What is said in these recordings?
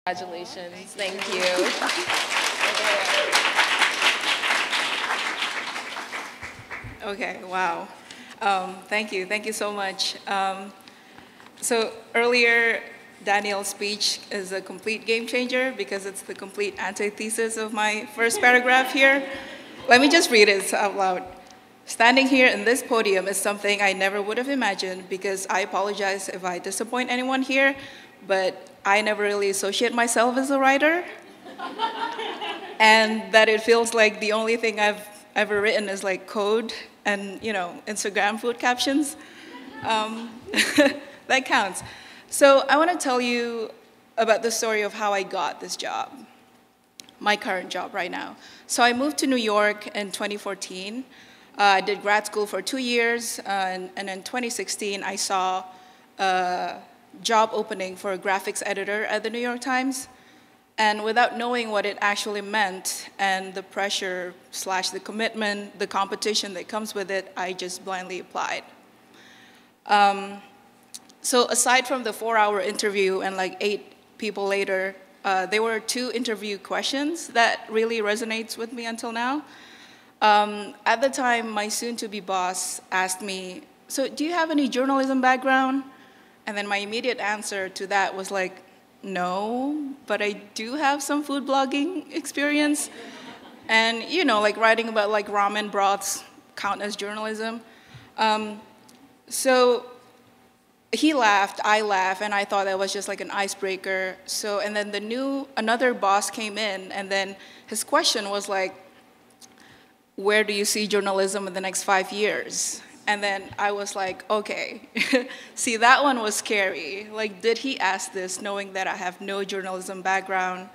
Congratulations. Thank you. Okay, wow. Thank you. Thank you so much. So earlier, Daniel's speech is a complete game changer because it's the complete antithesis of my first paragraph here. Let me just read it out loud. Standing here in this podium is something I never would have imagined because I apologize if I disappoint anyone here, but I never really associate myself as a writer. And that it feels like the only thing I've ever written is like code and, Instagram food captions. That counts. So I want to tell you about the story of how I got this job, my current job right now. So I moved to New York in 2014. I did grad school for 2 years, and in 2016, I saw a job opening for a graphics editor at the New York Times. And without knowing what it actually meant and the pressure / the commitment, the competition that comes with it, I just blindly applied. So aside from the 4-hour interview and like 8 people later, there were 2 interview questions that really resonates with me until now. At the time, my soon-to-be boss asked me, so do you have any journalism background? And then my immediate answer to that was like, no, but I do have some food blogging experience. And, like writing about like ramen broths count as journalism. So he laughed, I laughed, and I thought that was just like an icebreaker. So, and then another boss came in, and then his question was like, where do you see journalism in the next 5 years? And then I was like, okay. See, that one was scary. Like, did he ask this knowing that I have no journalism background?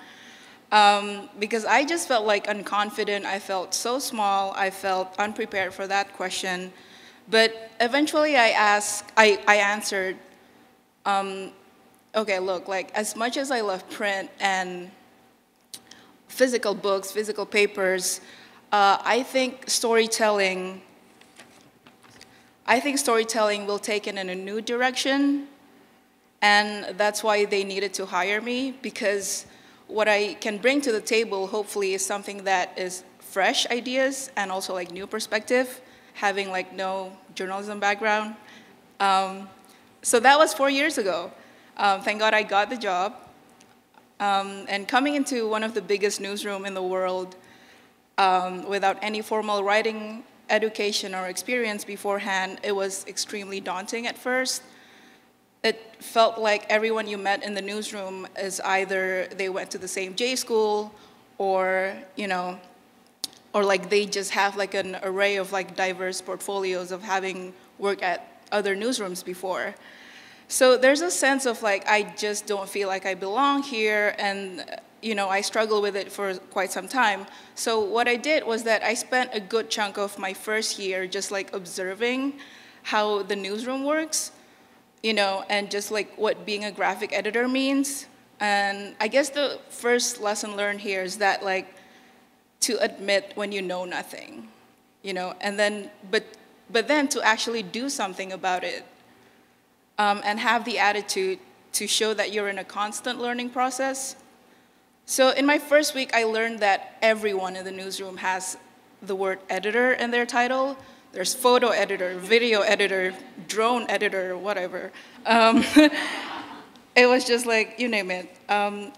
Because I just felt like unconfident. I felt so small. I felt unprepared for that question. But eventually I answered, okay, look, like as much as I love print and physical books, physical papers, I think storytelling will take it in a new direction, and that's why they needed to hire me, because what I can bring to the table, hopefully, is something that is fresh ideas and also like new perspective, having like no journalism background. So that was 4 years ago. Thank God I got the job. And coming into one of the biggest newsroom in the world without any formal writing education or experience beforehand, it was extremely daunting at first. It felt like everyone you met in the newsroom is either they went to the same J school or, or like they just have like an array of like diverse portfolios of having worked at other newsrooms before. So there's a sense of like, I just don't feel like I belong here, and I struggled with it for quite some time. So what I did was that I spent a good chunk of my first year just like observing how the newsroom works, and just like what being a graphic editor means. And I guess the first lesson learned here is that like to admit when you know nothing, and then, but then to actually do something about it, and have the attitude to show that you're in a constant learning process. So in my first week, I learned that everyone in the newsroom has the word editor in their title. There's photo editor, video editor, drone editor, whatever. It was just like, you name it.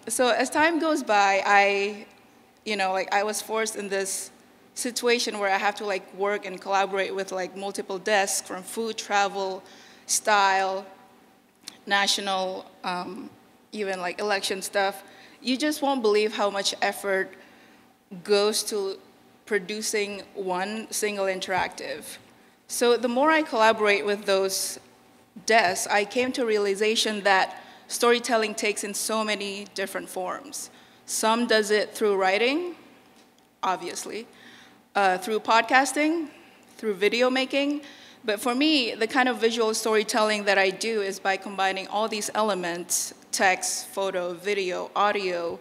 So as time goes by, I was forced in this situation where I have to like work and collaborate with like multiple desks from food, travel, style, national, even like election stuff. You just won't believe how much effort goes to producing one single interactive. So the more I collaborate with those desks, I came to a realization that storytelling takes in so many different forms. Some does it through writing, obviously, through podcasting, through video making. But for me, the kind of visual storytelling that I do is by combining all these elements, text, photo, video, audio,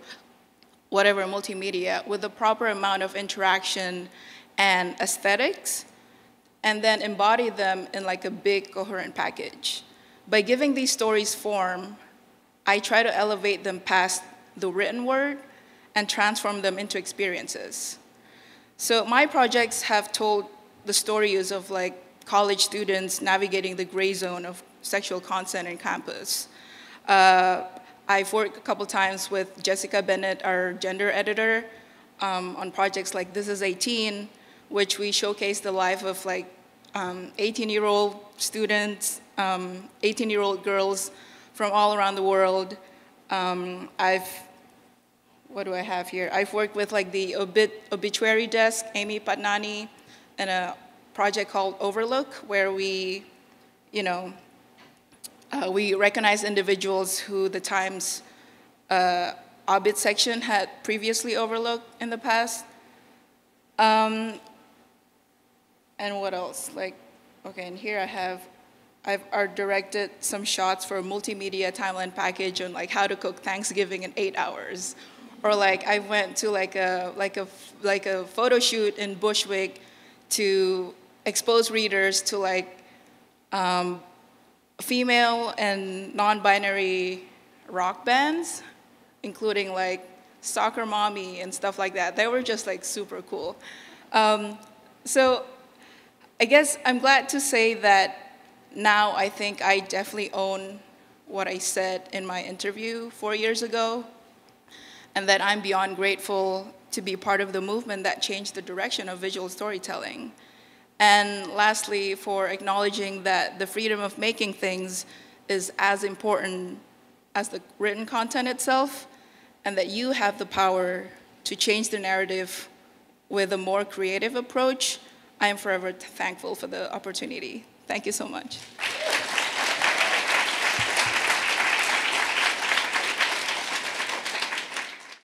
whatever multimedia, with the proper amount of interaction and aesthetics, and then embody them in like a big coherent package. By giving these stories form, I try to elevate them past the written word and transform them into experiences. So my projects have told the stories of like college students navigating the gray zone of sexual consent in campus. I've worked a couple times with Jessica Bennett, our gender editor, on projects like This Is 18, which we showcase the life of like 18-year-old students, 18-year-old girls from all around the world. What do I have here? I've worked with like the obituary desk, Amy Patnani, in a project called Overlook, where we, we recognize individuals who the Times obit section had previously overlooked in the past. And what else? Like, okay, and here I've directed some shots for a multimedia timeline package on like how to cook Thanksgiving in 8 hours. Or like I went to like a photo shoot in Bushwick to expose readers to like female and non-binary rock bands, including like Soccer Mommy and stuff like that. They were just like super cool. So I guess I'm glad to say that now I think I definitely own what I said in my interview 4 years ago, and that I'm beyond grateful to be part of the movement that changed the direction of visual storytelling. And lastly, for acknowledging that the freedom of making things is as important as the written content itself, and that you have the power to change the narrative with a more creative approach. I am forever thankful for the opportunity. Thank you so much.